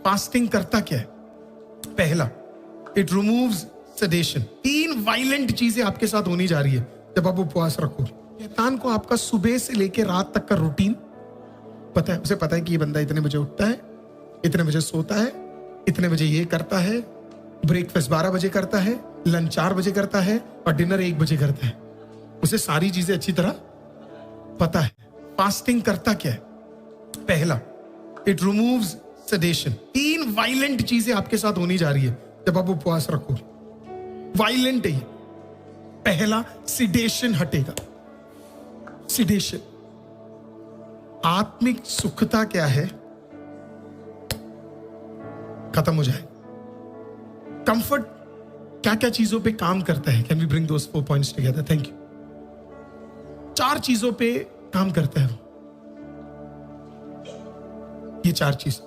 Fasting करता क्या है? पहला, इट रिमूव्स सेडेशन। 3 वायलेंट चीजें आपके साथ होनी जा रही है जब आप उपवास रखो। शैतान को आपका सुबह से लेकर रात तक का रूटीन पता है। उसे पता है कि ये बंदा इतने बजे उठता है, इतने बजे सोता है, इतने बजे ये करता है, ब्रेकफास्ट 12 बजे करता है, लंच 4 बजे करता है और डिनर 1 बजे करता है। उसे सारी चीजें अच्छी तरह पता है। फास्टिंग करता क्या है? पहला, इट रिमूव्स सेडेशन। 3 वायलेंट चीजें आपके साथ होनी जा रही है जब आप उपवास रखो। वायलेंट है ये। पहला, सिडेशन हटेगा। सिडेशन। आत्मिक सुखता क्या है? खत्म हो जाए। कंफर्ट क्या क्या चीजों पे काम करता है? Can we bring those 4 points together? Thank you. 4 चीजों पे काम करता है वो। ये 4 चीज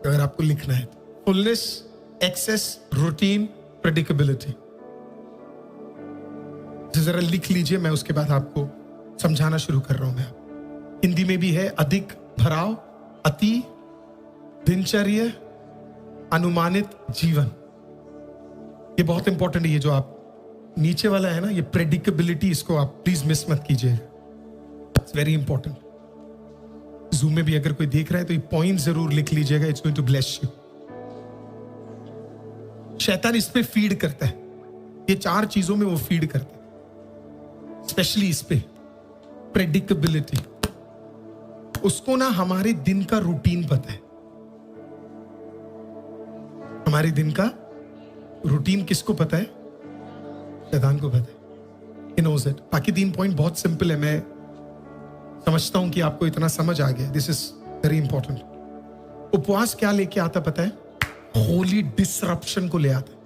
अगर आपको लिखना है तो फुलनेस, एक्सेस, रूटीन, प्रेडिक्टेबिलिटी। जरा लिख लीजिए, मैं उसके बाद आपको समझाना शुरू कर रहा हूं। मैं हिंदी में भी है, अधिक भराव, अति, दिनचर्या, अनुमानित जीवन। ये बहुत इंपॉर्टेंट है। ये जो आप नीचे वाला है ना, ये प्रेडिक्टेबिलिटी, इसको आप प्लीज मिस मत कीजिएगा। It's very important. जूम में भी अगर कोई देख रहा है तो ये पॉइंट जरूर लिख लीजिएगा। It's going to bless you. शैतान इस पे फीड करता है। ये 4 चीजों में वो फीड करता है, स्पेशली इस पे प्रेडिक्टेबिलिटी। उसको ना हमारे दिन का रूटीन पता है। हमारे दिन का रूटीन किसको पता है? शैतान को पता है। He knows it। बाकी 3 पॉइंट बहुत सिंपल है। मैं समझता हूं कि आपको इतना समझ आ गया। This is very important. उपवास क्या लेके आता पता है? होली डिसरप्शन को ले आता है।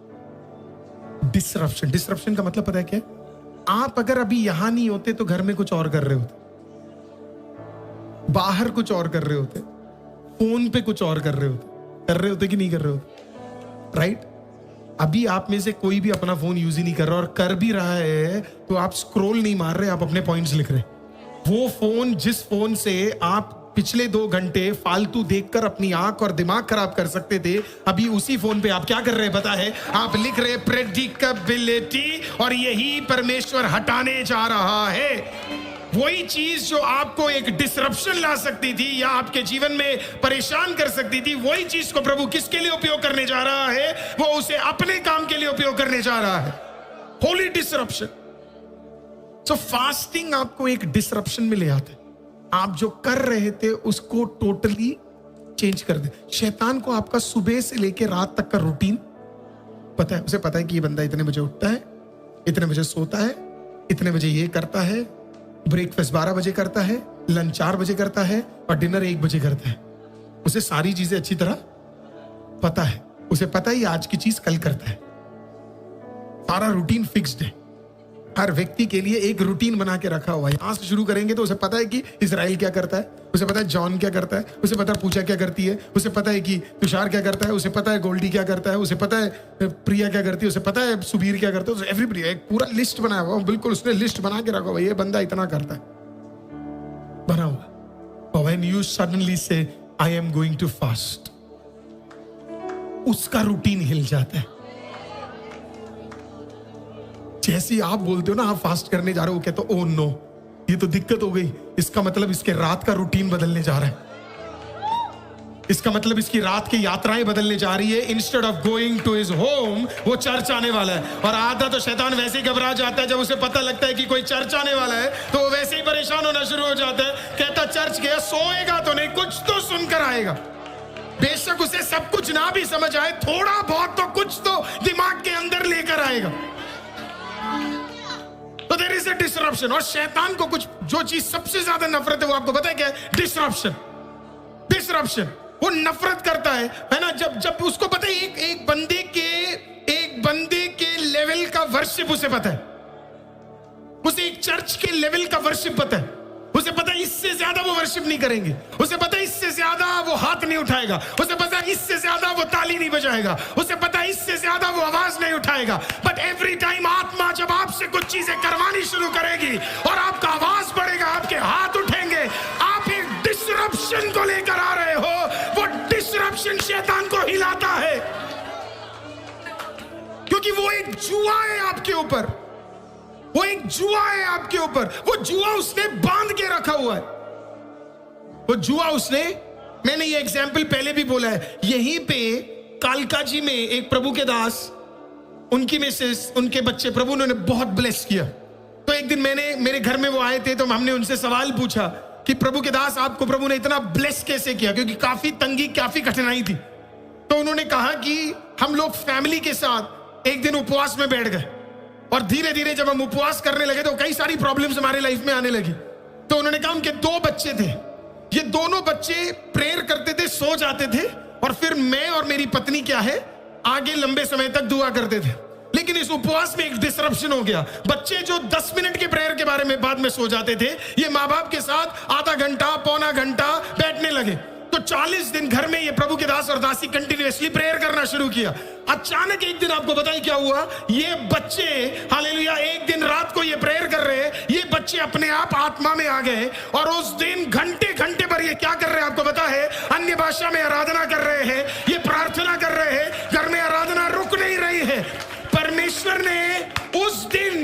डिसरप्शन। डिसरप्शन का मतलब पता है क्या? आप अगर अभी यहां नहीं होते तो घर में कुछ और कर रहे होते, बाहर कुछ और कर रहे होते, फोन पे कुछ और कर रहे होते कि नहीं कर रहे होते? राइट? अभी आप में से कोई भी अपना फोन यूज ही नहीं कर रहा, और कर भी रहा है तो आप स्क्रॉल नहीं मार रहे, आप अपने पॉइंट्स लिख रहे। वो फोन, जिस फोन से आप पिछले 2 घंटे फालतू देखकर अपनी आंख और दिमाग खराब कर सकते थे, अभी उसी फोन पे आप क्या कर रहे हैं पता है? आप लिख रहे प्रेडिक्टेबिलिटी। और यही परमेश्वर हटाने जा रहा है। वही चीज जो आपको एक डिसरप्शन ला सकती थी या आपके जीवन में परेशान कर सकती थी, वही चीज को प्रभु किसके लिए उपयोग करने जा रहा है? वो उसे अपने काम के लिए उपयोग करने जा रहा है। होली डिसरप्शन। सो फास्टिंग आपको एक डिसरप्शन में ले आता है। आप जो कर रहे थे उसको टोटली चेंज कर दे। शैतान को आपका सुबह से लेकर रात तक का रूटीन पता है। उसे पता है कि ये बंदा इतने बजे उठता है, इतने बजे सोता है, इतने बजे ये करता है, ब्रेकफास्ट 12 बजे करता है, लंच 4 बजे करता है और डिनर 1 बजे करता है। उसे सारी चीजें अच्छी तरह पता है। उसे पता है ये आज की चीज कल करता है। सारा रूटीन फिक्स्ड है। हर व्यक्ति के लिए एक रूटीन बना के रखा हुआ है। यहां से शुरू करेंगे तो उसे पता है कि इजराइल क्या करता है, उसे पता है जॉन क्या करता है, उसे पता है पूजा क्या करती है, उसे पता है कि तुषार क्या करता है, उसे पता है गोल्डी क्या करता है, उसे पता है प्रिया क्या करती है, उसे पता है सुबीर क्या करता है। एवरीबडी एक पूरा लिस्ट बनाया हुआ, बिल्कुल उसने लिस्ट बना के रखा हुआ, ये बंदा इतना करता है, बना हुआ। व्हेन यू सडनली से I am going to fast, उसका रूटीन हिल जाता है। जैसे ही आप बोलते हो ना आप फास्ट करने जा रहे हो, कहते हो ओह नो ये तो दिक्कत हो गई, इसका मतलब इसके रात का रूटीन बदलने जा रहा है। इसका मतलब इसकी रात की यात्राएं बदलने जा रही है। Instead of going to his home वो चर्च आने वाला है। और आधा तो शैतान वैसे ही घबरा जाता है जब उसे पता लगता है कि कोई चर्च आने वाला है, तो वो वैसे ही परेशान होना शुरू हो जाता है। कहता चर्च गया, सोएगा तो नहीं, कुछ तो सुनकर आएगा। बेशक उसे सब कुछ ना भी समझ आए, थोड़ा बहुत तो कुछ तो दिमाग के अंदर लेकर आएगा। तो देयर इज अ डिसरप्शन। और शैतान को कुछ जो चीज सबसे ज्यादा नफरत है वो आपको पता है क्या है? डिसरप्शन। डिसरप्शन वो नफरत करता है ना। जब उसको पता है एक बंदे के लेवल का वर्शिप उसे पता है, उसे एक चर्च के लेवल का वर्शिप पता है। उसे पता है इससे ज्यादा वो वर्शिप नहीं करेंगे, उसे पता है इससे ज्यादा वो हाथ नहीं उठाएगा, उसे पता है इससे ज्यादा वो ताली नहीं बजाएगा, उसे पता है इससे ज्यादा वो आवाज नहीं उठाएगा। बट एवरी टाइम आत्मा जब आपसे कुछ चीजें करवानी शुरू करेगी और आपका आवाज बढ़ेगा, आपके हाथ उठेंगे, आप एक डिसरप्शन को लेकर आ रहे हो। वो डिसरप्शन शैतान को हिलाता है, क्योंकि वो एक जुआ है आपके ऊपर, वो एक जुआ है आपके ऊपर। वो जुआ उसने बांध के रखा हुआ है, वो जुआ उसने, मैंने ये एग्जाम्पल पहले भी बोला है, यहीं पे कालका जी में एक प्रभु के दास, उनकी मिसेस, उनके बच्चे प्रभु उन्होंने बहुत ब्लेस किया। तो एक दिन मेरे घर में वो आए थे, तो हमने उनसे सवाल पूछा कि प्रभु के दास आपको प्रभु ने इतना ब्लेस कैसे किया, क्योंकि काफी तंगी, काफी कठिनाई थी। तो उन्होंने कहा कि हम लोग फैमिली के साथ एक दिन उपवास में बैठ गए, और धीरे धीरे जब हम उपवास करने लगे तो कई सारी प्रॉब्लम्स हमारे लाइफ में आने लगी। तो उन्होंने कहा उनके 2 बच्चे थे, ये दोनों बच्चे प्रेयर करते थे, सो जाते थे, और फिर मैं और मेरी पत्नी क्या है आगे लंबे समय तक दुआ करते थे। लेकिन इस उपवास में एक डिसरप्शन हो गया। बच्चे जो 10 मिनट के प्रेयर के बारे में बाद में सो जाते थे, ये माँ बाप के साथ आधा घंटा, पौना घंटा बैठने लगे। तो 40 दिन घर में ये प्रभु के दास और दासी कंटिन्यूअसली प्रेयर करना शुरू किया। अचानक एक दिन आपको बताइए क्या हुआ, ये बच्चे हालेलुया एक दिन रात को ये प्रेयर कर रहे हैं, ये बच्चे अपने आप आत्मा में आ गए, और उस दिन घंटे घंटे भर ये क्या कर रहे हैं आपको पता है, अन्य भाषा में आराधना कर रहे हैं, ये प्रार्थना कर रहे हैं, घर में आराधना रुक नहीं रही है। परमेश्वर ने उस दिन,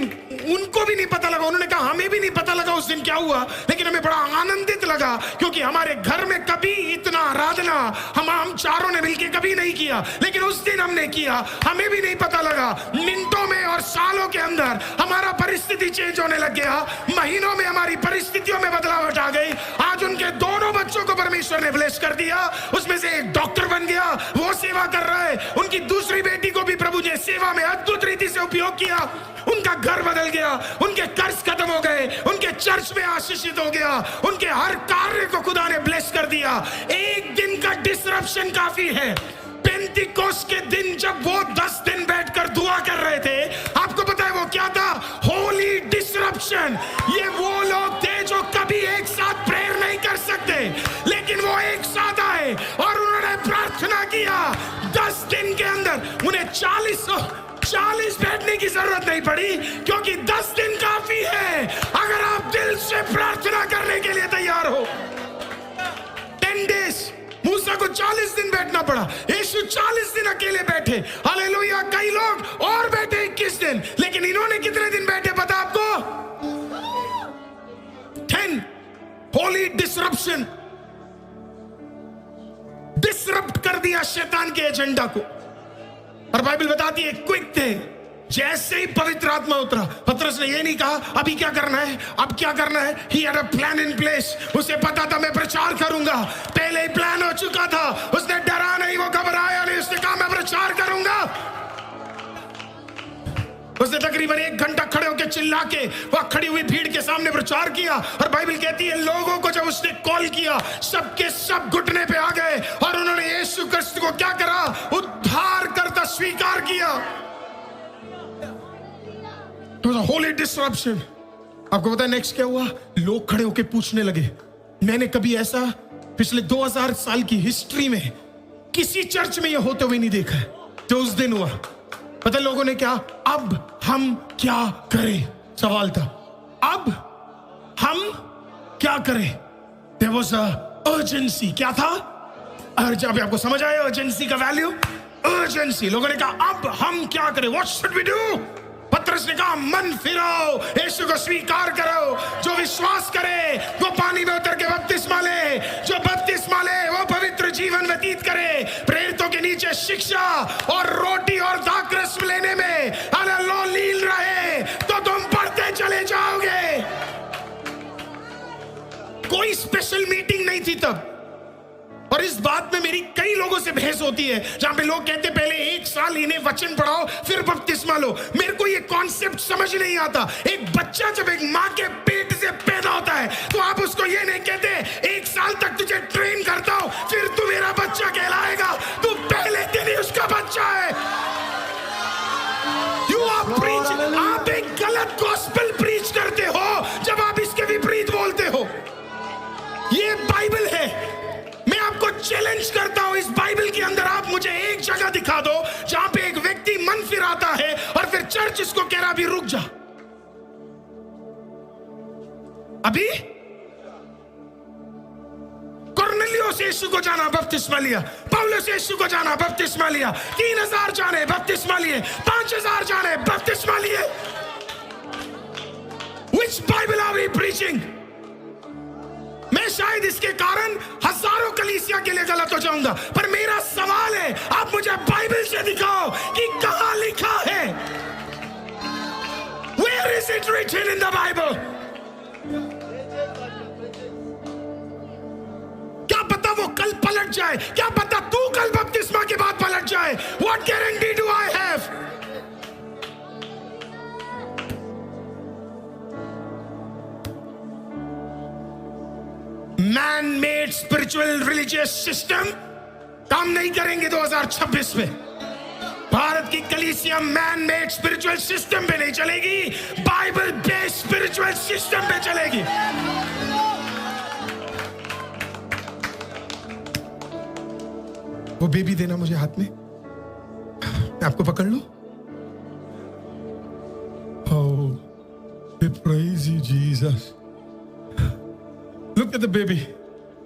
उनको भी नहीं पता लगा, उन्होंने कहा हमें भी नहीं पता लगा उस दिन क्या हुआ, लेकिन हमें बड़ा आनंदित लगा, क्योंकि हमारे घर में कभी इतना आराधना हम चारों ने मिलकर कभी नहीं किया, लेकिन उस दिन हमने किया। हमें भी नहीं पता लगा, मिनटों में और सालों के अंदर हमारा परिस्थिति चेंज होने लग गया, महीनों में हमारी परिस्थितियों में बदलावट आ गई। आज उनके दोनों बच्चों को परमेश्वर ने ब्लेस कर दिया, उसमें से एक डॉक्टर बन गया, वो सेवा कर रहा है, उनकी दूसरी बेटी को भी प्रभु ने सेवा में अद्भुत रीति से उपयोग किया, उनका घर बदल गया, उनके कर्ज खत्म हो गए, उनके चर्च में आशीषित हो गया, उनके हर कार्य को खुदा ने ब्लेस कर दिया। एक दिन का डिसरप्शन काफी है। पेंटिकोस्ट के दिन जब वो 10 दिन बैठकर दुआ कर रहे थे, आपको पता है वो क्या था, होली डिसरप्शन। ये वो लोग थे जो कभी एक साथ प्रेयर नहीं कर सकते, लेकिन वो एक साथ आए और उन्होंने प्रार्थना किया। 10 दिन के अंदर उन्हें 40 बैठने की जरूरत नहीं पड़ी, क्योंकि 10 दिन काफी है अगर आप दिल से प्रार्थना करने के लिए तैयार हो। 10 डेज, मूसा को 40 दिन बैठना पड़ा, यीशु 40 दिन अकेले बैठे, हालेलुया। कई लोग और बैठे 21 दिन, लेकिन इन्होंने कितने दिन बैठे पता आपको? 10। होली डिसरप्शन, डिसरप्ट कर दिया शैतान के एजेंडा को। और बाइबल बताती है क्विक थे, जैसे ही पवित्र आत्मा उतरा, पतरस ने ये नहीं कहा अभी क्या करना है, अब क्या करना है। He had a plan in place। उसे पता था मैं प्रचार करूंगा, पहले ही प्लान हो चुका था। उसने डरा नहीं, वो घबराया नहीं, उसने कहा मैं प्रचार करूंगा। उसने तकरीबन 1 घंटा खड़े होकर चिल्ला के वहां खड़ी हुई भीड़ के सामने प्रचार किया। और बाइबल कहती है लोगों को जब उसने कॉल किया, सबके सब घुटने पे आ गए और उन्होंने यीशु क्रिस्त को क्या करा, उद्धार करता स्वीकार किया। तो होली डिसरप्शन। आपको पता है नेक्स्ट क्या हुआ, लोग खड़े होकर पूछने लगे। मैंने कभी ऐसा पिछले 2000 साल की हिस्ट्री में किसी चर्च में यह होते हुए नहीं देखा है जो उस दिन हुआ। पता लोगों ने क्या, अब हम क्या करें, सवाल था अब हम क्या करें। There was a urgency। क्या था? जब आपको समझ आया अर्जेंसी का वैल्यू, अर्जेंसी। लोगों ने कहा अब हम क्या करें, What should we do? पतरस ने कहा मन फिराओ, यीशु को स्वीकार करो। जो विश्वास करे वो पानी में उतर के बपतिस्मा ले, जो बपतिस्मा ले वो पवित्र जीवन व्यतीत करे। प्रेरितों के नीचे शिक्षा और रोटी और दाखरस लेने में अगर लीन रहे तो तुम पढ़ते चले जाओगे। कोई स्पेशल मीटिंग नहीं थी तब। और इस बात में मेरी कई लोगों से बहस होती है, जहां पे लोग कहते पहले 1 साल इन्हें वचन पढ़ाओ फिर बपतिस्मा लो। मेरे को ये कॉन्सेप्ट समझ नहीं आता। एक बच्चा जब एक माँ के पेट से पैदा होता है तो आप उसको ये नहीं कहते 1 साल तक तुझे ट्रेन करता हूं फिर तू मेरा बच्चा कहलाएगा। तू पहले दिन ही उसका बच्चा है। आप एक गलत गॉस्पेल प्रीच करते हो जब आप इसके विपरीत बोलते हो। ये बाइबल है। मैं आपको चैलेंज करता हूं, इस बाइबल के अंदर आप मुझे एक जगह दिखा दो जहां पे एक व्यक्ति मन फिराता है और फिर चर्च इसको कह रहा अभी रुक जा, अभी कुरनेलियुस यीशु को जाना, बपतिस्मा लिया। पौलुस यीशु को जाना, बपतिस्मा लिया। 3000 जाने, बपतिस्मा लिए। 5000 जाने, बपतिस्मा लिए। Which Bible are we preaching? मैं शायद इसके कारण हजारों कलीसिया के लिए गलत हो जाऊंगा, पर मेरा सवाल है, आप मुझे बाइबल से दिखाओ कि कहां लिखा है। Where is it written in the Bible? क्या पता वो कल पलट जाए, क्या पता तू कल बपतिस्मा के बाद पलट जाए। What guarantee do I have? Man-made spiritual religious system काम नहीं करेंगे 2026 में। भारत की कलीसिया मैन-मेड स्पिरिचुअल सिस्टम पे नहीं चलेगी, बाइबल बेस्ड स्पिरिचुअल सिस्टम पे चलेगी। वो बेबी देना मुझे हाथ में, मैं आपको पकड़ लूं। Oh, we praise you, Jesus. Look at the baby.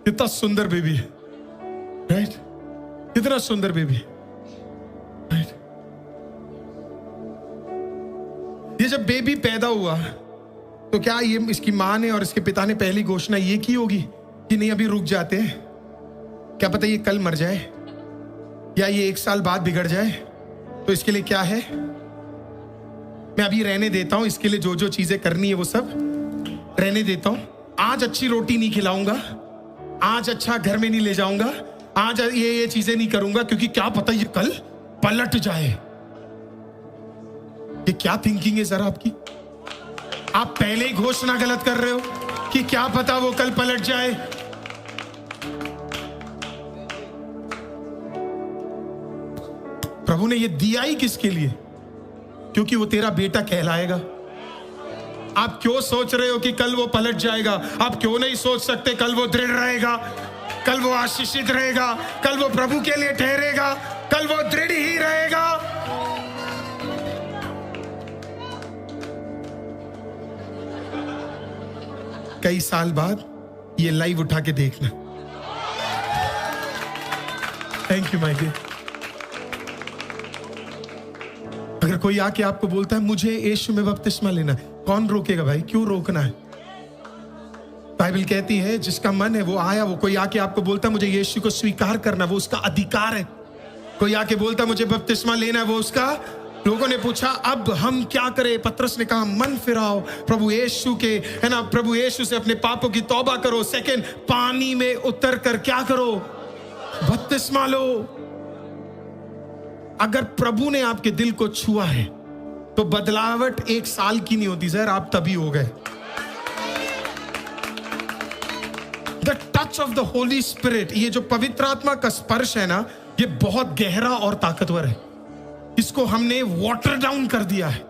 कितना सुंदर बेबी है, राइट? कितना सुंदर बेबी, राइट? ये जब बेबी पैदा हुआ तो क्या ये इसकी माँ ने और इसके पिता ने पहली घोषणा ये की होगी कि नहीं अभी रुक जाते हैं, क्या पता ये कल मर जाए या ये 1 साल बाद बिगड़ जाए, तो इसके लिए क्या है, मैं अभी रहने देता हूं, इसके लिए जो जो चीजें करनी है वो सब रहने देता हूं। आज अच्छी रोटी नहीं खिलाऊंगा, आज अच्छा घर में नहीं ले जाऊंगा, आज ये चीजें नहीं करूंगा, क्योंकि क्या पता ये कल पलट जाए। ये क्या थिंकिंग है सर आपकी? आप पहले ही घोषणा गलत कर रहे हो कि क्या पता वो कल पलट जाए। प्रभु ने ये दिया ही किसके लिए? क्योंकि वो तेरा बेटा कहलाएगा। आप क्यों सोच रहे हो कि कल वो पलट जाएगा? आप क्यों नहीं सोच सकते कल वो दृढ़ रहेगा, कल वो आशीषित रहेगा, कल वो प्रभु के लिए ठहरेगा, कल वो दृढ़ ही रहेगा। कई साल बाद ये लाइव उठा के देखना। Thank you my dear. अगर कोई आके आपको बोलता है मुझे यीशु में बपतिस्मा लेना है, कौन रोकेगा भाई? क्यों रोकना है? बाइबल कहती है जिसका मन है वो आया। वो कोई आके आपको बोलता है मुझे यीशु को स्वीकार करना, वो उसका अधिकार है। कोई आके बोलता मुझे बपतिस्मा लेना है, वो उसका। लोगों ने पूछा अब हम क्या करें? पतरस ने कहा मन फिराओ प्रभु यीशु के, है ना, प्रभु यीशु से अपने पापों की तौबा करो। सेकंड, पानी में उतर कर क्या करो? बपतिस्मा लो। अगर प्रभु ने आपके दिल को छुआ है तो बदलावट 1 साल की नहीं होती सर, आप तभी हो गए। The touch of the Holi spirit, ये जो पवित्र आत्मा का स्पर्श है ना, ये बहुत गहरा और ताकतवर है। इसको हमने वाटर डाउन कर दिया है।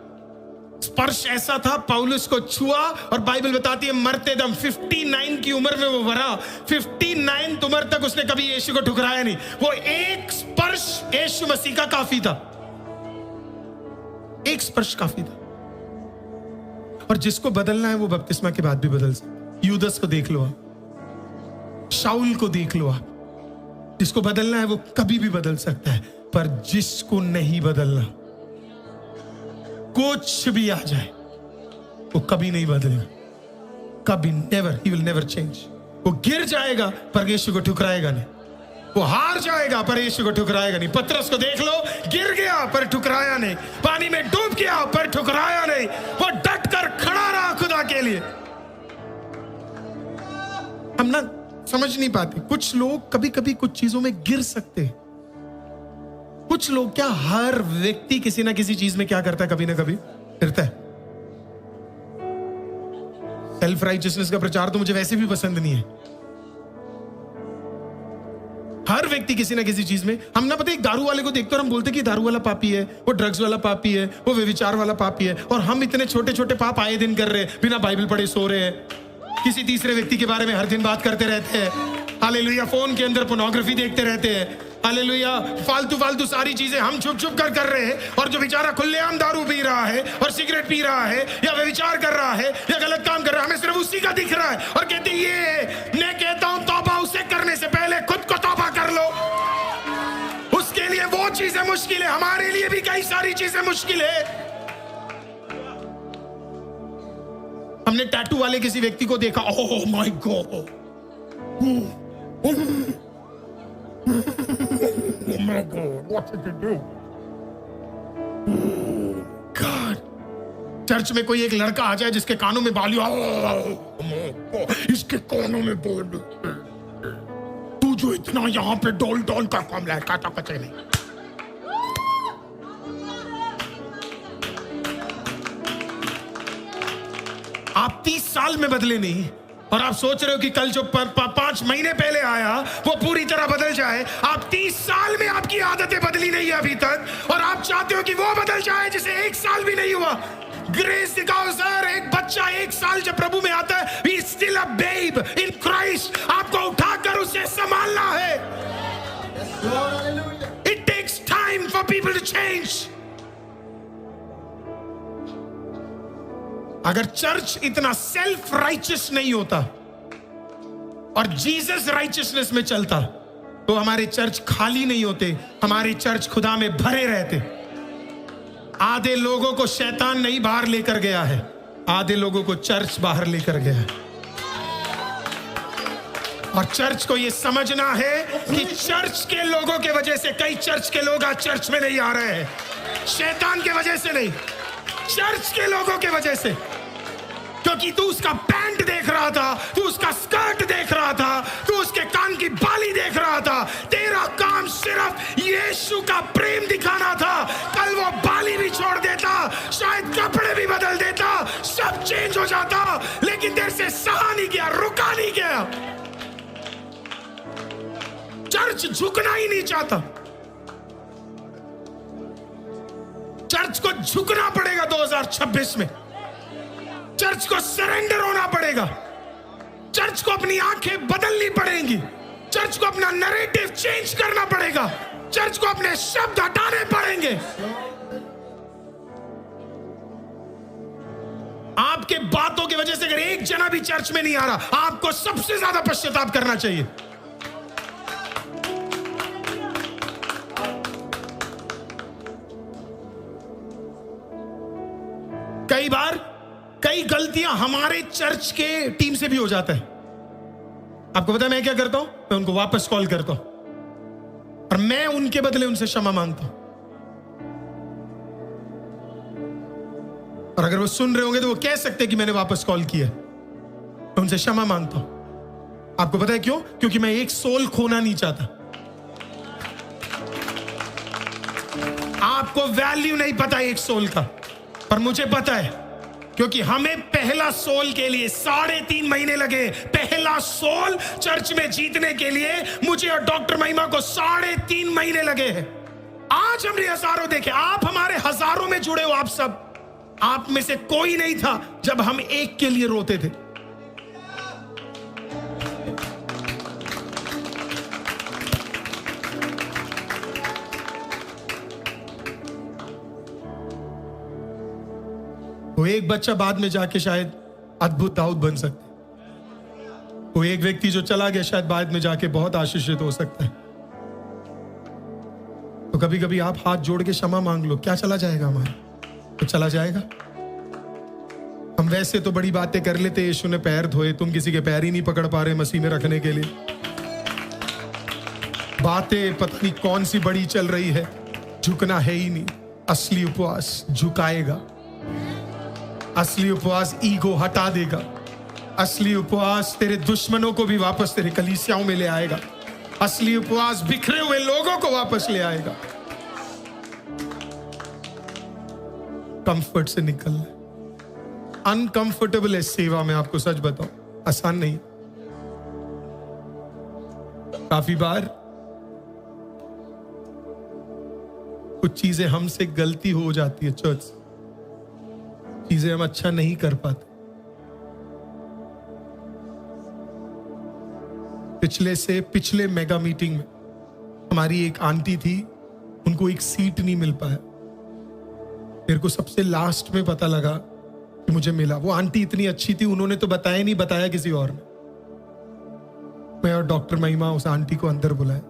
स्पर्श ऐसा था, पौलुस को छुआ और बाइबल बताती है मरते दम 59 की उम्र में वो मरा। 59 उम्र तक उसने कभी यीशु को ठुकराया नहीं। वो एक स्पर्श यीशु मसीह का काफी था, एक स्पर्श काफी था। और जिसको बदलना है वो बपतिस्मा के बाद भी बदल सकता। यूदस को देख लो आप, शाऊल को देख लो आप, जिसको बदलना है वो कभी भी बदल सकता है। पर जिसको नहीं बदलना, कुछ भी आ जाए, वो कभी नहीं बदलेगा, कभी, never, he will never change. वो गिर जाएगा पर यीशु को ठुकराएगा नहीं, वो हार जाएगा पर यीशु को ठुकराएगा नहीं। पतरस को देख लो, गिर गया पर ठुकराया नहीं, पानी में डूब गया पर ठुकराया नहीं, वो डट कर खड़ा रहा खुदा के लिए। हम ना समझ नहीं पाते, कुछ लोग कभी कभी कुछ चीजों में गिर सकते हैं। कुछ लोग क्या, हर व्यक्ति किसी ना किसी चीज में क्या करता है, कभी ना कभी गिरता है। सेल्फ राइचियसनेस का प्रचार तो मुझे वैसे भी पसंद नहीं है। हर व्यक्ति किसी ना किसी चीज में, हम ना पता है दारू वाले को देखते और हम बोलते कि दारू वाला पापी है, वो ड्रग्स वाला पापी है, वो व्यभिचार वाला पापी है, और हम इतने छोटे छोटे पाप आए दिन कर रहे हैं, बिना बाइबल पढ़े सो रहे हैं, किसी तीसरे व्यक्ति के बारे में हर दिन बात करते रहते हैं, हालेलुया, फोन के अंदर पोर्नोग्राफी देखते रहते हैं, हालेलुया। फालतू फालतू सारी चीजें हम छुप छुप कर रहे हैं, और जो बेचारा खुलेआम दारू पी रहा है और सिगरेट पी रहा है या व्यभिचार कर रहा है या गलत काम कर रहा है, हमें सिर्फ उसी का दिख रहा है और कहते ये। मैं कहता हूं तौबा उसे करने से पहले खुद को तौबा कर लो। उसके लिए वो चीजें मुश्किल है, हमारे लिए भी कई सारी चीजें मुश्किल है। हमने टैटू वाले किसी व्यक्ति को देखा, oh my God, oh my God, what did you do? God. Church में कोई एक लड़का आ जाए जिसके कानों में बाली, इसके कानों में बोल, तू जो इतना यहां पे डोल डोल का काम लड़का तो कचे नहीं। आप 30 साल में बदले नहीं, और आप सोच रहे हो कि कल जो 5 महीने पहले आया वो पूरी तरह बदल जाए। आप 30 साल में आपकी आदतें बदली नहीं है अभी तक, और आप चाहते हो कि वो बदल जाए जिसे 1 साल भी नहीं हुआ। ग्रेस दिखाओ सर। एक बच्चा 1 साल जब प्रभु में आता है, he is still a babe in Christ। आपको उठाकर उसे संभालना है। It takes time for people to change। अगर चर्च इतना सेल्फ राइचियस नहीं होता और जीसस राइचियसनेस में चलता, तो हमारे चर्च खाली नहीं होते, हमारे चर्च खुदा में भरे रहते। आधे लोगों को शैतान नहीं बाहर लेकर गया है, आधे लोगों को चर्च बाहर लेकर गया है। और चर्च को यह समझना है कि चर्च के लोगों के वजह से कई चर्च के लोग आज चर्च में नहीं आ रहे हैं। शैतान के वजह से नहीं, चर्च के लोगों के वजह से। क्योंकि तू उसका पैंट देख रहा था, तू उसका स्कर्ट देख रहा था, तू उसके कान की बाली देख रहा था। तेरा काम सिर्फ यीशु का प्रेम दिखाना था। कल वो बाली भी छोड़ देता, शायद कपड़े भी बदल देता, सब चेंज हो जाता, लेकिन देर से सहा नहीं गया, रुका नहीं गया। चर्च झुकना ही नहीं चाहता। चर्च को झुकना पड़ेगा 2026 में। चर्च को सरेंडर होना पड़ेगा। चर्च को अपनी आंखें बदलनी पड़ेंगी। चर्च को अपना नैरेटिव चेंज करना पड़ेगा। चर्च को अपने शब्द हटाने पड़ेंगे। आपके बातों की वजह से अगर एक जना भी चर्च में नहीं आ रहा, आपको सबसे ज्यादा पश्चाताप करना चाहिए। कई बार कई गलतियां हमारे चर्च के टीम से भी हो जाता है। आपको पता है मैं क्या करता हूं? मैं उनको वापस कॉल करता हूं और मैं उनके बदले उनसे क्षमा मांगता हूं। और अगर वो सुन रहे होंगे तो वो कह सकते हैं कि मैंने वापस कॉल किया। मैं उनसे क्षमा मांगता हूं। आपको पता है क्यों? क्योंकि मैं एक सोल खोना नहीं चाहता। आपको वैल्यू नहीं पता एक सोल का, पर मुझे पता है, क्योंकि हमें पहला सोल के लिए 3.5 महीने लगे। पहला सोल चर्च में जीतने के लिए मुझे और डॉक्टर महिमा को 3.5 महीने लगे हैं। आज हमने हजारों देखे, आप हमारे हजारों में जुड़े हो। आप सब, आप में से कोई नहीं था जब हम एक के लिए रोते थे। वो एक बच्चा बाद में जाके शायद अद्भुत दाऊद बन सकता है। वो एक व्यक्ति जो चला गया शायद बाद में जाके बहुत आशीषित हो सकता है। तो कभी कभी आप हाथ जोड़ के क्षमा मांग लो। क्या चला जाएगा हमारा? तो चला जाएगा। हम वैसे तो बड़ी बातें कर लेते, यीशु ने पैर धोए, तुम किसी के पैर ही नहीं पकड़ पा रहे मसीह में रखने के लिए। बातें पता नहीं कौन सी बड़ी चल रही है, झुकना है ही नहीं। असली उपवास झुकाएगा। असली उपवास ईगो हटा देगा। असली उपवास तेरे दुश्मनों को भी वापस तेरे कलीसियाओं में ले आएगा। असली उपवास बिखरे हुए लोगों को वापस ले आएगा। कंफर्ट से निकलना, अनकंफर्टेबल है सेवा में। आपको सच बताऊं, आसान नहीं। काफी बार कुछ चीजें हमसे गलती हो जाती है। चर्च चीजें हम अच्छा नहीं कर पाते। पिछले मेगा मीटिंग में हमारी एक आंटी थी, उनको एक सीट नहीं मिल पाया। मेरे को सबसे लास्ट में पता लगा कि मुझे मिला। वो आंटी इतनी अच्छी थी, उन्होंने तो बताया नहीं, बताया किसी और ने। मैं और डॉक्टर महिमा उस आंटी को अंदर बुलाया।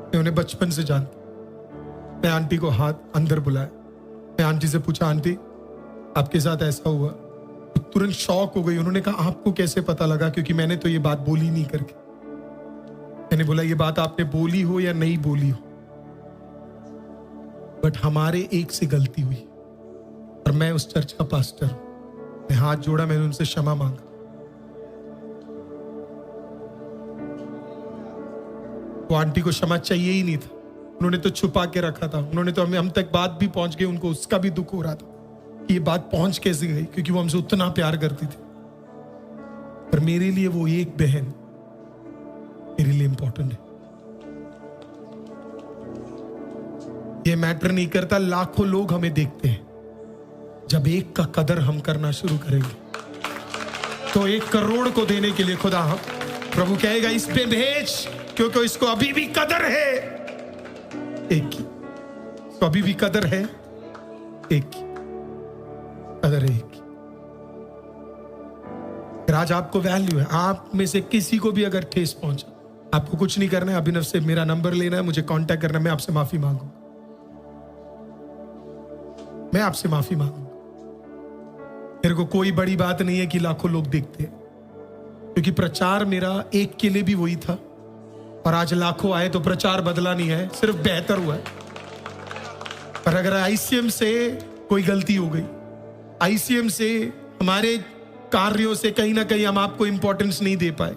मैं उन्हें बचपन से जानता। मैं आंटी को हाथ अंदर बुलाया। मैं आंटी से पूछा, आंटी आपके साथ ऐसा हुआ? तो तुरंत शॉक हो गई। उन्होंने कहा, आपको कैसे पता लगा? क्योंकि मैंने तो ये बात बोली नहीं करके। मैंने बोला, ये बात आपने बोली हो या नहीं बोली हो, बट हमारे एक से गलती हुई और मैं उस चर्च का पास्टर हूं। मैं हाथ जोड़ा, मैंने उनसे क्षमा मांगा। वो आंटी को क्षमा चाहिए ही नहीं था, उन्होंने तो छुपा के रखा था। उन्होंने तो हम तक बात भी पहुंच गई, उनको उसका भी दुख हो रहा था कि ये बात पहुंच कैसे गई, क्योंकि वो हमसे उतना प्यार करती थी। पर मेरे लिए वो एक बहन मेरे लिए इंपॉर्टेंट है। ये मैटर नहीं करता लाखों लोग हमें देखते हैं, जब एक का कदर हम करना शुरू करेंगे तो 1 करोड़ को देने के लिए खुदा हम प्रभु कहेगा, इस पे भेज, क्योंकि इसको अभी भी कदर है एक की। तो अभी भी कदर है एक की, कदर है एक की। आज आपको वैल्यू है। आप में से किसी को भी अगर ठेस पहुंचा, आपको कुछ नहीं करना है, अभिनव से मेरा नंबर लेना है, मुझे कांटेक्ट करना है, मैं आपसे माफी मांगूंगा। मैं आपसे माफी मांगूंगा। मेरे को कोई बड़ी बात नहीं है कि लाखों लोग देखते हैं, क्योंकि प्रचार मेरा एक के लिए भी वही था, और आज लाखों आए तो प्रचार बदला नहीं है, सिर्फ बेहतर हुआ है। पर अगर आईसीएम से कोई गलती हो गई, आईसीएम से हमारे कार्यों से कहीं ना कहीं हम आपको इंपॉर्टेंस नहीं दे पाए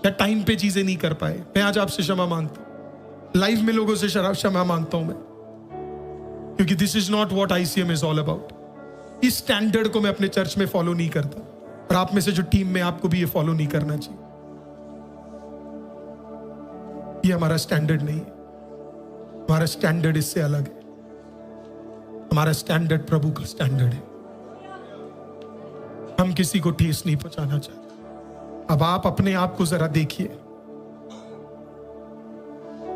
या टाइम पे चीजें नहीं कर पाए, मैं आज आपसे क्षमा मांगता हूं। लाइव में लोगों से क्षमा मांगता हूं मैं, क्योंकि this is not what ICM is all about. इस स्टैंडर्ड को मैं अपने चर्च में फॉलो नहीं करता, और आप में से जो टीम में, आपको भी ये फॉलो नहीं करना चाहिए। ये हमारा स्टैंडर्ड नहीं है। हमारा स्टैंडर्ड इससे अलग है। हमारा स्टैंडर्ड प्रभु का स्टैंडर्ड है। हम किसी को ठेस नहीं पहुंचाना चाहते। अब आप अपने आप को जरा देखिए,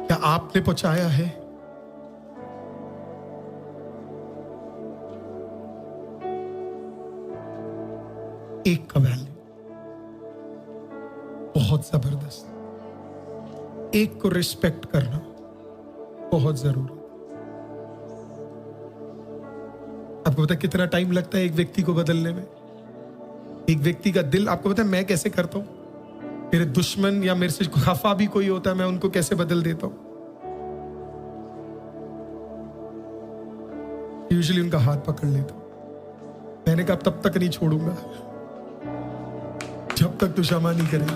क्या आपने पहुंचाया है? एक का वैल्यू बहुत जबरदस्त। एक को रिस्पेक्ट करना बहुत जरूरी। आपको पता है कितना टाइम लगता है एक व्यक्ति को बदलने में? एक व्यक्ति का दिल, आपको पता है मैं कैसे करता हूं? मेरे दुश्मन या मेरे से खफा भी कोई होता है, मैं उनको कैसे बदल देता हूं? यूजुअली उनका हाथ पकड़ लेता हूं। मैंने कहा तब तक नहीं छोड़ूंगा जब तक तू क्षमा नहीं करेगा।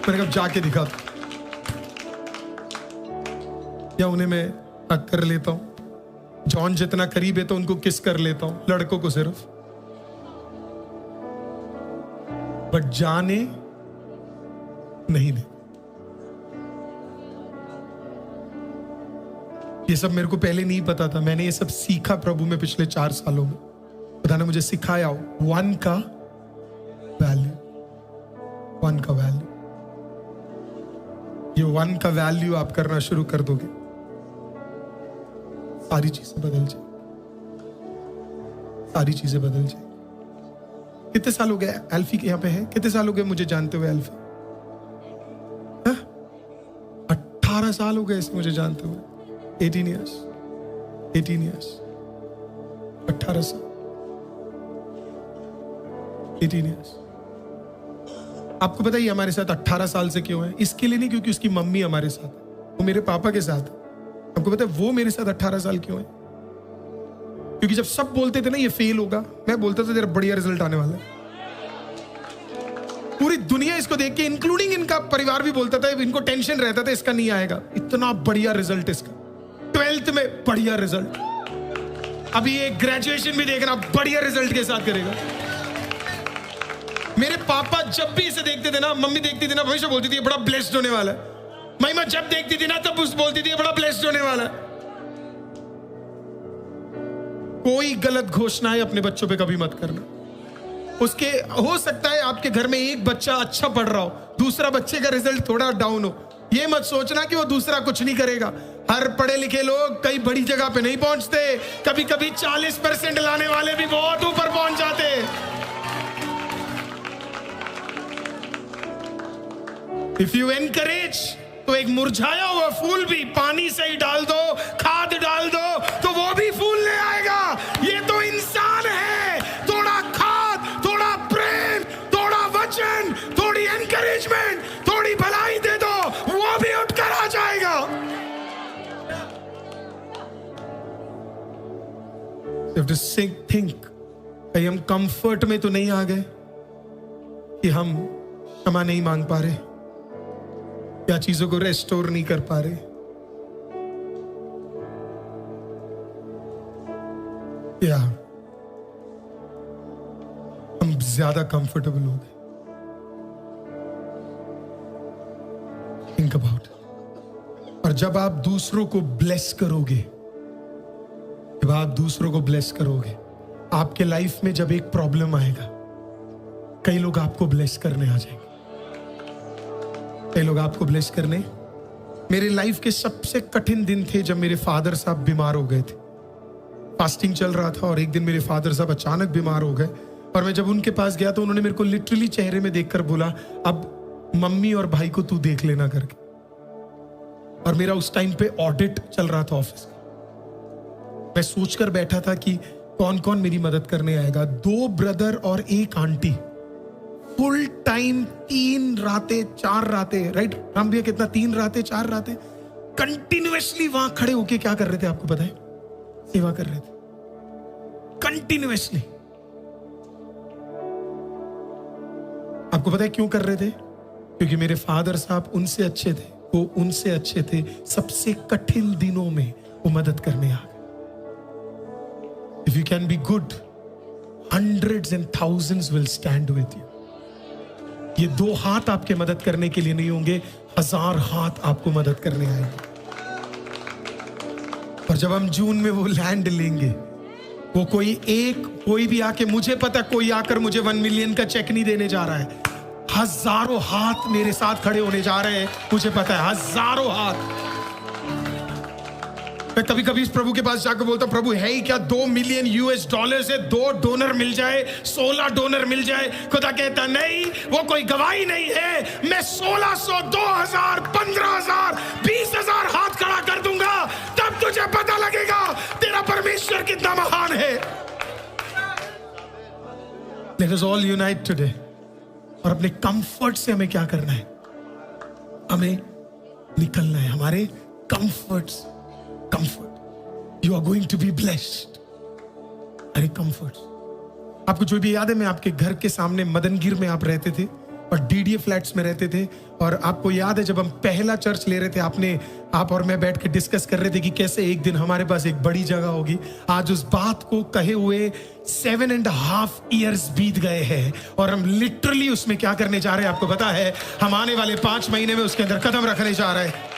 मैंने कहा जाके दिखा दो, या उन्हें मैं हक कर लेता हूं। जॉन जितना करीब है तो उनको किस कर लेता हूं, लड़कों को सिर्फ, बट जाने नहीं दे। ये सब मेरे को पहले नहीं पता था। मैंने ये सब सीखा प्रभु में पिछले 4 सालों में। खुदा ने मुझे सिखाया 1 का वैल्यू, 1 का वैल्यू। ये 1 का वैल्यू आप करना शुरू कर दोगे, सारी चीजें बदल जाए, सारी चीजें बदल जाए। कितने साल हो गए एल्फी के यहाँ पे है? कितने साल हो गए मुझे जानते हुए एल्फी? 18 साल हो गए इसे मुझे जानते हुए। 18 years, 18 साल, 18 years। आपको पता है हमारे साथ 18 साल से क्यों है? इसके लिए नहीं क्योंकि उसकी मम्मी हमारे साथ है, वो मेरे पापा के साथ है। आपको पता है वो मेरे साथ 18 साल क्यों है? क्योंकि जब सब बोलते थे ना ये फेल होगा, मैं बोलता था तेरा बढ़िया रिजल्ट आने वाला है। पूरी दुनिया इसको देख के, इंक्लूडिंग इनका परिवार भी बोलता था, इनको टेंशन रहता था इसका नहीं आएगा, इतना बढ़िया रिजल्ट इसका। 12th में बढ़िया रिजल्ट, अभी ये ग्रेजुएशन भी देखना बढ़िया रिजल्ट के साथ करेगा। मेरे पापा जब भी इसे देखते थे ना, मम्मी देखती थी ना, हमेशा बोलती थी बड़ा ब्लेस्ड होने वाला है। महिमा जब देखती थी ना तब उस बोलती थी बड़ा ब्लेस्ड होने वाला है। कोई गलत घोषणाएं अपने बच्चों पे कभी मत करना। उसके हो सकता है आपके घर में एक बच्चा अच्छा पढ़ रहा हो, दूसरा बच्चे का रिजल्ट थोड़ा डाउन हो। ये मत सोचना कि वो दूसरा कुछ नहीं करेगा। हर पढ़े लिखे लोग कई बड़ी जगह पे नहीं पहुंचते, कभी कभी 40% लाने वाले भी बहुत ऊपर पहुंच जाते। इफ यू एनकरेज, तो एक मुरझाया हुआ फूल भी पानी से ही डाल दो, खाद डाल दो, तो वो भी फूल ले आएगा। ये तो इंसान है, थोड़ा खाद, थोड़ा प्रेम, थोड़ा वचन, थोड़ी एनकरेजमेंट, थोड़ी भलाई दे दो, वो भी उठकर आ जाएगा। थिंक कहीं हम कंफर्ट में तो नहीं आ गए कि हम क्षमा नहीं मांग पा रहे या चीजों को रेस्टोर नहीं कर पा रहे, या हम ज्यादा कंफर्टेबल हो गए। Think about. और जब आप दूसरों को ब्लेस करोगे, जब आप दूसरों को ब्लेस करोगे, आपके लाइफ में जब एक प्रॉब्लम आएगा, कई लोग आपको ब्लेस करने आ जाएंगे, कई लोग आपको ब्लेस करने। मेरे लाइफ के सबसे कठिन दिन थे जब मेरे फादर साहब बीमार हो गए थे। फास्टिंग चल रहा था और एक दिन मेरे फादर साहब अचानक बीमार हो गए, और मैं जब उनके पास गया तो उन्होंने मेरे को लिटरली चेहरे में देखकर बोला, अब मम्मी और भाई को तू देख लेना करके। और मेरा उस टाइम पे ऑडिट चल रहा था ऑफिस का। मैं सोचकर बैठा था कि कौन कौन मेरी मदद करने आएगा। 2 ब्रदर और 1 आंटी, फुल टाइम 3 रातें 4 रातें, राइट राम भैया, कितना 3 रातें 4 रातें कंटिन्यूअसली वहां खड़े होके क्या कर रहे थे आपको पता है? सेवा कर रहे थे कंटिन्यूअसली। आपको पता है क्यों कर रहे थे? क्योंकि मेरे फादर साहब उनसे अच्छे थे, वो उनसे अच्छे थे। सबसे कठिन दिनों में वो मदद करने आ गए। If you can be good, hundreds and thousands will stand with you. ये 2 हाथ आपके मदद करने के लिए नहीं होंगे, 1000 हाथ आपको मदद करने आएंगे। और जब हम जून में वो लैंड लेंगे, वो कोई भी आके, मुझे पता कोई आकर मुझे 1 मिलियन का चेक नहीं देने जा रहा है। हजारों हाथ मेरे साथ खड़े होने जा रहे हैं, मुझे पता है, हजारों हाथ। मैं कभी कभी इस प्रभु के पास जाकर बोलता हूं, प्रभु है ही क्या 2 मिलियन $, से 2 डोनर मिल जाए, 16 डोनर मिल जाए। खुदा कहता नहीं, वो कोई गवाही नहीं है। मैं 1600, 2000, 15000, 20000 हाथ खड़ा कर दूंगा, तब तुझे पता लगेगा तेरा परमेश्वर कितना महान है। Let us all unite today. और अपने कंफर्ट से हमें क्या करना है? हमें निकलना है हमारे comforts. Comfort, you are going to be blessed. अरे कंफर्ट। आपको जो भी याद है, मैं आपके घर के सामने मदनगिर में आप रहते थे और डीडीए फ्लैट्स में रहते थे, और आपको याद है जब हम पहला चर्च ले रहे थे, आप और मैं बैठ के डिस्कस कर रहे थे कि कैसे एक दिन हमारे पास एक बड़ी जगह होगी। आज उस बात को कहे हुए 7.5 ईयर्स बीत गए हैं, और हम लिटरली उसमें क्या करने जा रहे हैं आपको पता है? हम आने वाले 5 महीने में उसके अंदर कदम रखने जा रहे हैं।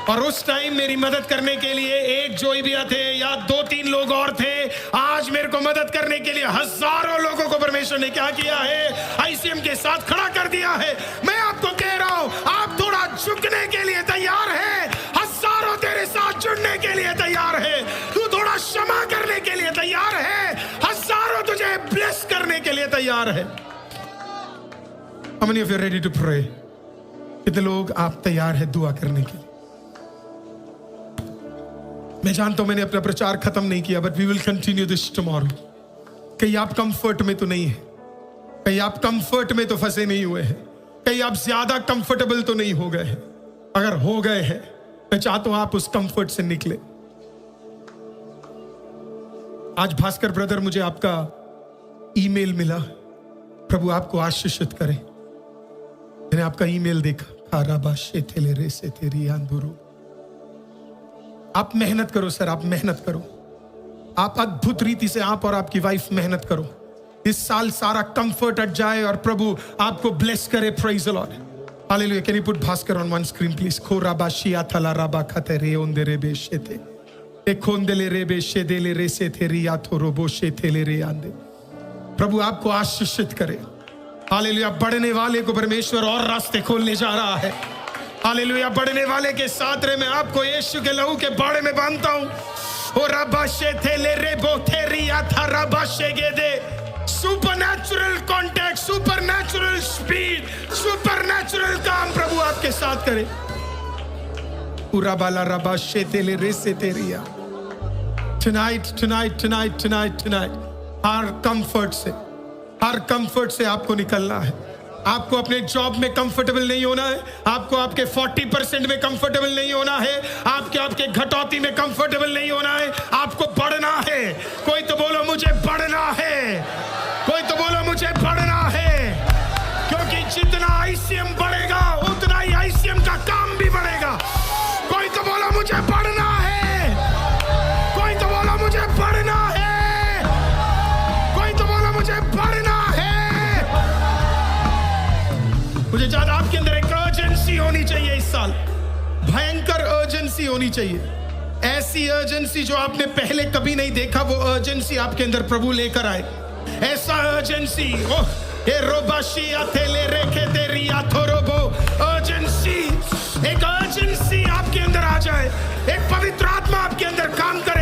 और उस टाइम मेरी मदद करने के लिए एक जोई भैया थे या 2-3 लोग और थे। आज मेरे को मदद करने के लिए हजारों लोगों को परमेश्वर ने क्या किया है? आईसीएम के साथ खड़ा कर दिया है। मैं आपको कह रहा हूं, आप थोड़ा झुकने के लिए तैयार है, हजारों तेरे साथ जुड़ने के लिए तैयार है। तू थोड़ा क्षमा करने के लिए तैयार है, हजारों तुझे ब्लेस करने के लिए तैयार है। How many of you are ready to pray? कितने लोग आप तैयार है दुआ करने के लिए? मैं जानता हूं मैंने अपना प्रचार खत्म नहीं किया, but we will continue this tomorrow. कहीं आप कंफर्ट में तो नहीं है, कहीं आप कंफर्ट में तो फंसे नहीं हुए हैं, कहीं आप ज्यादा कंफर्टेबल तो नहीं हो गए हैं। अगर हो गए हैं, मैं चाहता हूं आप उस कंफर्ट से निकले। आज भास्कर ब्रदर, मुझे आपका ईमेल मिला, प्रभु आपको आशीषित करे। मैंने आपका ईमेल देखा, आप मेहनत करो सर, आप मेहनत करो, आप अद्भुत रीति से, आप और आपकी वाइफ मेहनत करो। इस साल सारा कंफर्ट हट जाए और प्रभु आपको ब्लेस करे। Praise the lord, hallelujah. Can you put Bhaskar on one screen please? खोराबाशिया थला राबा खते रे ओंदे रे बेशेते ए खोंदेले रे बेशेदेले रे से थे रिया थोरो बोशे थेले रे आंदे प्रभु आपको आशीषित करे। हालेलुया। बढ़ने वाले को परमेश्वर और रास्ते खोलने जा रहा है। हालेलुया। बढ़ने वाले के साथ रे मैं आपको यीशु के लहू के बाड़े में बांधता हूं। ओ रबाशे थे ले रे बोथेरिया था रबाशे गेदे। Supernatural contact, supernatural speed, supernatural काम प्रभु आपके साथ करे। पूरा बाला रबाशे थे ले रे से तेरिया। Tonight, tonight, tonight, tonight, tonight, हर कंफर्ट से आपको निकलना है। आपको अपने जॉब में कंफर्टेबल नहीं होना है, आपको आपके 40% में कंफर्टेबल नहीं होना है, आपके घटौती में कंफर्टेबल नहीं होना है, आपको बढ़ना है। कोई तो बोलो मुझे बढ़ना है, कोई तो बोलो मुझे बढ़ना है, क्योंकि जितना आईसीएम बढ़ेगा उतना ही आईसीएम का काम भी बढ़ेगा। कोई तो बोलो मुझे बढ़ना है, कोई तो बोलो मुझे बढ़ना है, कोई तो बोलो मुझे बढ़ना है। मुझे ज्यादा आपके अंदर एक अर्जेंसी होनी चाहिए इस साल, भयंकर अर्जेंसी होनी चाहिए। ऐसी अर्जेंसी जो आपने पहले कभी नहीं देखा, वो अर्जेंसी आपके अंदर प्रभु लेकर आए। ऐसा अर्जेंसी, ओह ये रोबाशी अथेले रेखे तेरी आथोरोबो अर्जेंसी, एक अर्जेंसी आपके अंदर आ जाए, एक पवित्र आत्मा आपके अंदर काम करे।